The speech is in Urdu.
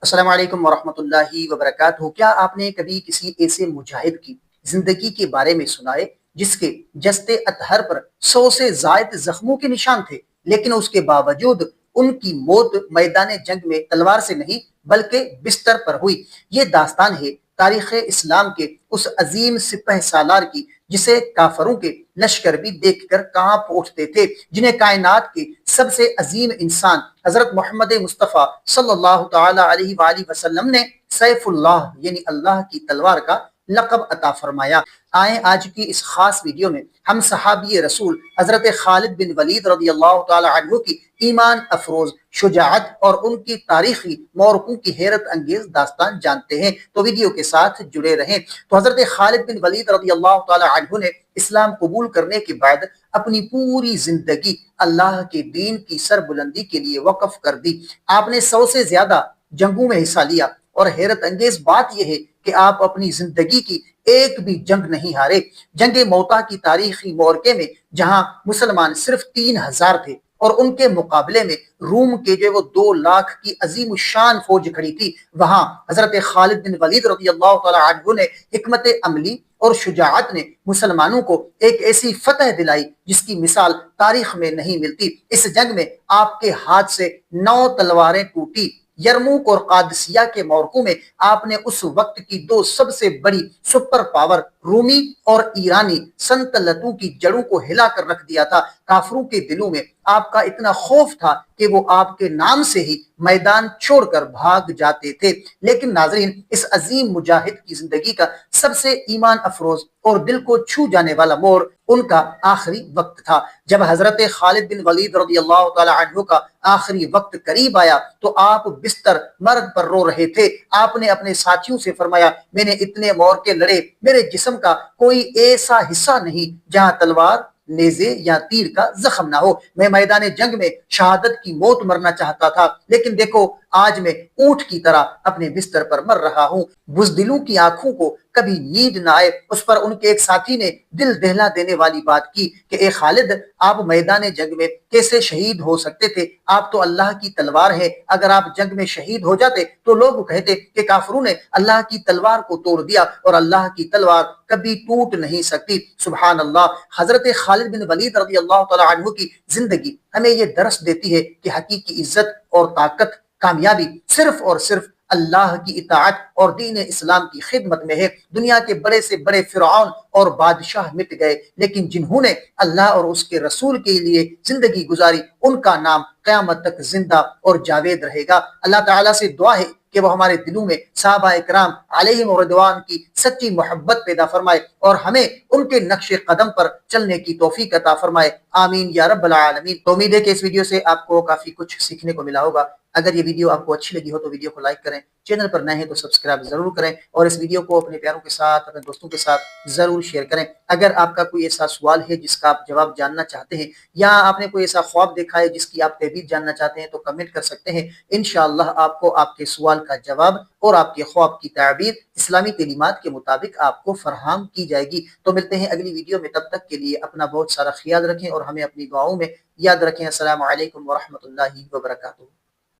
السلام علیکم ورحمۃ اللہ وبرکاتہ۔ کیا آپ نے کبھی کسی ایسے مجاہد کی زندگی کے بارے میں سنا ہے جس کے جسد اطہر پر 100 سے زائد زخموں کے نشان تھے، لیکن اس کے باوجود ان کی موت میدان جنگ میں تلوار سے نہیں بلکہ بستر پر ہوئی؟ یہ داستان ہے تاریخ اسلام کے اس عظیم سپہ سالار کی جسے کافروں کے لشکر بھی دیکھ کر کانپ اٹھتے تھے، جنہیں کائنات کے سب سے عظیم انسان حضرت محمد مصطفیٰ صلی اللہ تعالی علیہ وآلہ وسلم نے سیف اللہ یعنی اللہ کی تلوار کا لقب عطا فرمایا۔ آئیں آج کی اس خاص ویڈیو میں ہم صحابی رسول حضرت خالد بن ولید رضی اللہ تعالی عنہ کی ایمان افروز شجاعت اور ان کی تاریخی معرکوں کی حیرت انگیز داستان جانتے ہیں، تو ویڈیو کے ساتھ جڑے رہیں۔ تو حضرت خالد بن ولید رضی اللہ تعالی عنہ نے اسلام قبول کرنے کے بعد اپنی پوری زندگی اللہ کے دین کی سربلندی کے لیے وقف کر دی۔ آپ نے 100 سے زیادہ جنگوں میں حصہ لیا، اور حیرت انگیز بات یہ ہے کہ آپ اپنی زندگی کی ایک بھی جنگ نہیں ہارے۔ جنگ موتا کی تاریخی معرکے میں جہاں مسلمان صرف 3000 تھے اور ان کے مقابلے میں روم کے جو وہ 2 لاکھ کی عظیم الشان فوج کھڑی تھی، وہاں حضرت خالد بن ولید رضی اللہ تعالی عنہ نے حکمت عملی اور شجاعت نے مسلمانوں کو ایک ایسی فتح دلائی جس کی مثال تاریخ میں نہیں ملتی۔ اس جنگ میں آپ کے ہاتھ سے 9 تلواریں ٹوٹی۔ یرموک اور قادسیہ کے معرکوں میں آپ نے اس وقت کی 2 سب سے بڑی سپر پاور رومی اور ایرانی سلطنتوں کی جڑوں کو ہلا کر رکھ دیا تھا۔ کافروں کے دلوں میں آپ کا اتنا خوف تھا کہ وہ آپ کے نام سے ہی میدان چھوڑ کر بھاگ جاتے تھے۔ لیکن ناظرین، اس عظیم مجاہد کی زندگی کا سب سے ایمان افروز اور دل کو چھو جانے والا موڑ ان کا آخری وقت تھا۔ جب حضرت خالد بن ولید رضی اللہ تعالی عنہ کا آخری وقت قریب آیا تو آپ بستر مرگ پر رو رہے تھے۔ آپ نے اپنے ساتھیوں سے فرمایا، میں نے اتنے معرکے لڑے، میرے جسم کا کوئی ایسا حصہ نہیں جہاں تلوار، نیزے یا تیر کا زخم نہ ہو۔ میں میدان جنگ میں شہادت کی موت مرنا چاہتا تھا، لیکن دیکھو آج میں اونٹ کی طرح اپنے بستر پر مر رہا ہوں۔ بزدلوں کی آنکھوں کو کبھی نیند نہ آئے۔ اس پر ان کے ایک ساتھی نے دل دہلا دینے والی بات کی کہ اے خالد، آپ میدان جنگ میں کیسے شہید ہو سکتے تھے؟ آپ تو اللہ کی تلوار ہے، اگر آپ جنگ میں شہید ہو جاتے تو لوگ کہتے کہ کافروں نے اللہ کی تلوار کو توڑ دیا، اور اللہ کی تلوار کبھی ٹوٹ نہیں سکتی۔ سبحان اللہ۔ حضرت خالد بن ولید رضی اللہ تعالی عنہ کی زندگی ہمیں یہ درس دیتی ہے کہ حقیقی عزت اور طاقت، کامیابی صرف اور صرف اللہ کی اطاعت اور دین اسلام کی خدمت میں ہے۔ دنیا کے بڑے سے بڑے فرعون اور بادشاہ مٹ گئے، لیکن جنہوں نے اللہ اور اس کے رسول کے لیے زندگی گزاری، ان کا نام قیامت تک زندہ اور جاوید رہے گا۔ اللہ تعالیٰ سے دعا ہے کہ وہ ہمارے دلوں میں صحابہ اکرام علیہم رضوان کی سچی محبت پیدا فرمائے اور ہمیں ان کے نقش قدم پر چلنے کی توفیق عطا فرمائے، آمین یا رب العالمین۔ تو امید ہے کہ اس ویڈیو سے آپ کو کافی کچھ سیکھنے کو ملا ہوگا۔ اگر یہ ویڈیو آپ کو اچھی لگی ہو تو ویڈیو کو لائک کریں، چینل پر نئے ہیں تو سبسکرائب ضرور کریں، اور اس ویڈیو کو اپنے پیاروں کے ساتھ، اپنے دوستوں کے ساتھ ضرور شیئر کریں۔ اگر آپ کا کوئی ایسا سوال ہے جس کا آپ جواب جاننا چاہتے ہیں، یا آپ نے کوئی ایسا خواب دیکھا ہے جس کی آپ تعبیر جاننا چاہتے ہیں، تو کمنٹ کر سکتے ہیں۔ انشاءاللہ آپ کو آپ کے سوال کا جواب اور آپ کے خواب کی تعبیر اسلامی تعلیمات کے مطابق آپ کو فراہم کی جائے گی۔ تو ملتے ہیں اگلی ویڈیو میں، تب تک کے لیے اپنا بہت سارا خیال رکھیں اور ہمیں اپنی دعاؤں میں یاد رکھیں۔ السلام علیکم ورحمۃ اللہ وبرکاتہ۔